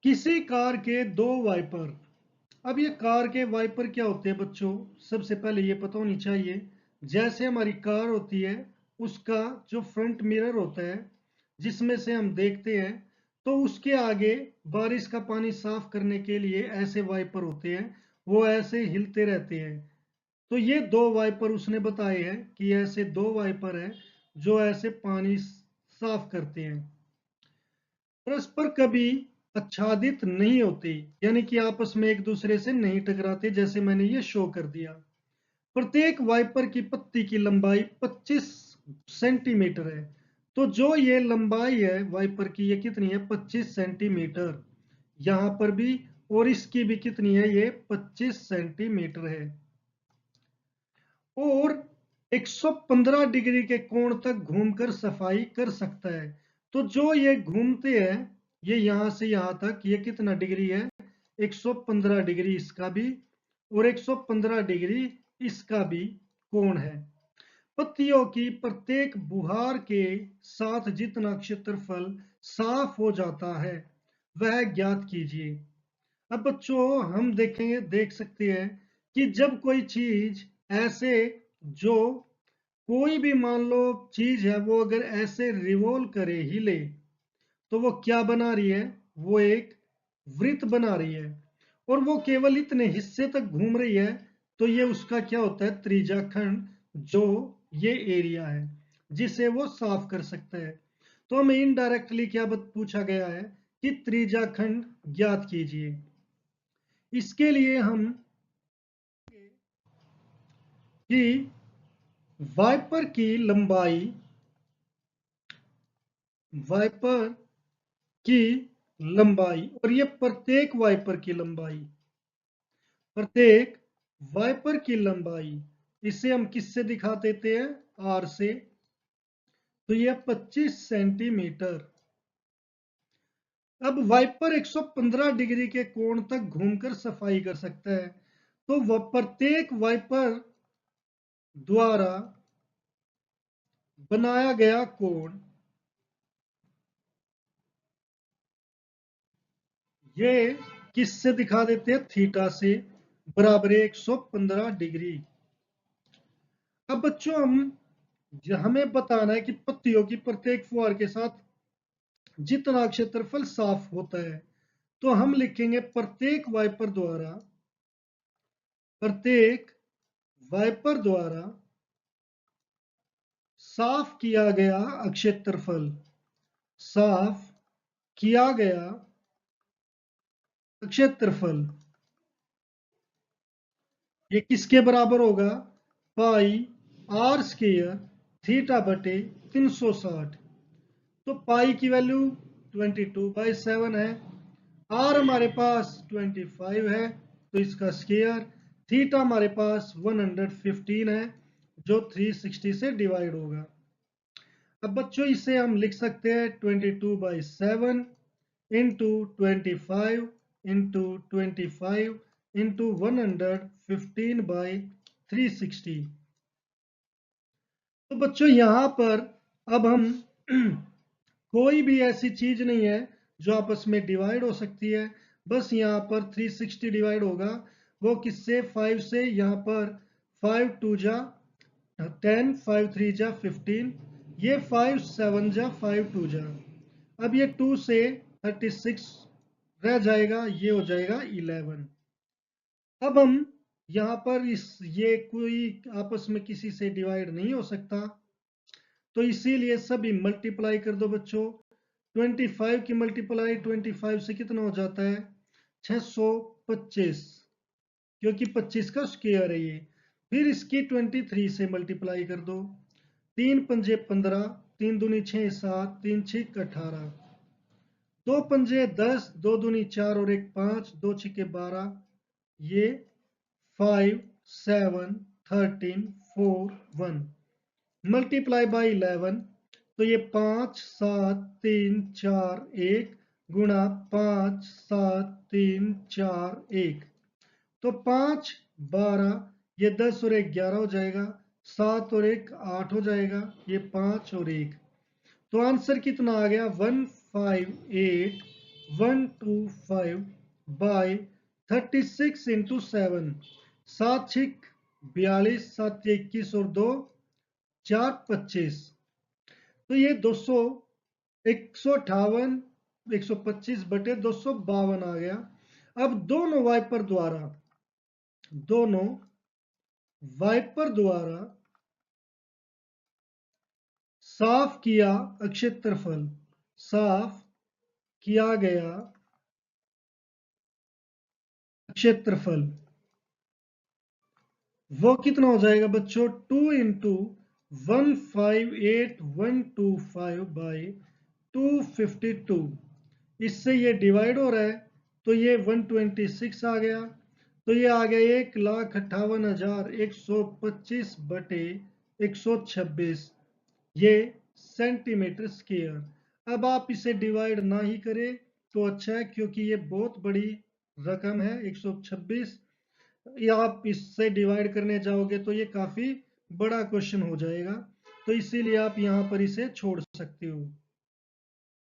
किसी कार के दो वाइपर। अब ये कार के वाइपर क्या होते हैं बच्चों? सबसे पहले ये पता होनी चाहिए। जैसे हमारी कार होती है, उसका जो फ्रंट मिरर होता है जिसमें से हम देखते हैं, तो उसके आगे बारिश का पानी साफ करने के लिए ऐसे वाइपर होते हैं, वो ऐसे हिलते रहते हैं। तो ये दो वाइपर उसने बताए हैं कि ऐसे दो वाइपर हैं जो ऐसे पानी साफ करते हैं। परस्पर कभी आच्छादित नहीं होते, यानी कि आपस में एक दूसरे से नहीं टकराते, जैसे मैंने ये शो कर दिया। प्रत्येक वाइपर की पत्ती की लंबाई 25 सेंटीमीटर है। तो जो ये लंबाई है वाइपर की, ये कितनी है? 25 सेंटीमीटर। यहां पर भी, और इसकी भी कितनी है? ये 25 सेंटीमीटर है। और 115 डिग्री के कोण तक घूमकर सफाई कर सकता है। तो जो ये घूमते हैं, ये यहां से यहां तक, ये कितना डिग्री है? 115 डिग्री इसका भी, और 115 डिग्री इसका भी कोण है। पत्तियों की प्रत्येक बुहार के साथ जितना क्षेत्रफल साफ हो जाता है वह ज्ञात कीजिए। अब बच्चों हम देख सकते हैं कि जब कोई चीज ऐसे, जो कोई भी मान लो चीज है, वो अगर ऐसे रिवॉल्व करे, हिले, तो वो क्या बना रही है? वो एक वृत्त बना रही है। और वो केवल इतने हिस्से तक घूम रही है, तो ये उसका क्या होता है? त्रिज्या खंड, जो ये एरिया है जिसे वो साफ कर सकता है। तो हमें इनडायरेक्टली क्या पूछा गया है कि त्रिज्या खंड ज्ञात कीजिए। इसके लिए हम कि वाइपर की लंबाई, वाइपर की लंबाई, और ये प्रत्येक वाइपर की लंबाई, प्रत्येक वाइपर की लंबाई, इसे हम किससे दिखा देते हैं? आर से। तो ये 25 सेंटीमीटर। अब वाइपर 115 डिग्री के कोण तक घूमकर सफाई कर सकता है। तो वह प्रत्येक वाइपर द्वारा बनाया गया कोण, ये किससे दिखा देते हैं? थीटा से, बराबर 115 डिग्री। अब बच्चों हमें बताना है कि पत्तियों की प्रत्येक फुहार के साथ जितना क्षेत्रफल साफ होता है। तो हम लिखेंगे प्रत्येक वाइपर द्वारा साफ किया गया क्षेत्रफल, साफ किया गया क्षेत्रफल, ये किसके बराबर होगा? पाई आर स्क्वायर थीटा बटे 360। तो पाई की वैल्यू 22/7 है, आर हमारे पास 25 है, तो इसका स्क्वायर, थीटा हमारे पास 115 है, जो 360 से डिवाइड होगा। अब बच्चों इसे हम लिख सकते हैं 22/7 इंटू 25 इंटू 25 इंटू 115/360। तो बच्चों यहां पर अब हम कोई भी ऐसी चीज नहीं है जो आपस में डिवाइड हो सकती है। बस यहाँ पर 360 डिवाइड होगा, वो किससे? 5 से। यहाँ पर 5 2 जा 10, 5 3 जा 15, ये 5 7 जा 5 2 जा। अब ये 2 से 36 रह जाएगा, ये हो जाएगा 11। अब हम यहाँ पर ये कोई आपस में किसी से डिवाइड नहीं हो सकता, तो इसीलिए सभी मल्टीप्लाई कर दो बच्चों। 25 की मल्टीप्लाई 25 से कितना हो जाता है? 625, क्योंकि 25 का स्क्वायर है ये। फिर इसकी 23 से मल्टीप्लाई कर दो। 3 पंजे 15, 3 दूनी 6 7, 3 6 18, 2 पंजे 10, 2 दूनी 4 और 1 5, 2 छिके 12, ये 5 7 13 4 1 मल्टीप्लाई बाई 11। तो ये 5 7 3 4 1 गुणा 5 7 3 4 1, तो 5 12, ये 10 और 1 11 हो जाएगा, 7 और 1 8 हो जाएगा, ये 5 और 1। तो आंसर कितना आ गया? 158 125 बाय 36 इंटू 7, 7 छिक 42, 7 21 और 2 4 25। तो ये 200 158 125 बटे 252 आ गया। अब दोनों वाइपर द्वारा साफ किया क्षेत्रफल, साफ किया गया क्षेत्रफल वो कितना हो जाएगा बच्चों? 2 इंटू 158,125 बाई 252। इससे ये डिवाइड हो रहा है तो ये 126 आ गया। तो ये आ गया 1,58,125 बटे 126, ये सेंटीमीटर स्क्वायर। अब आप इसे डिवाइड ना ही करें तो अच्छा है, क्योंकि ये बहुत बड़ी रकम है 126। या आप इससे डिवाइड करने जाओगे तो ये काफी बड़ा क्वेश्चन हो जाएगा, तो इसीलिए आप यहाँ पर इसे छोड़ सकते हो।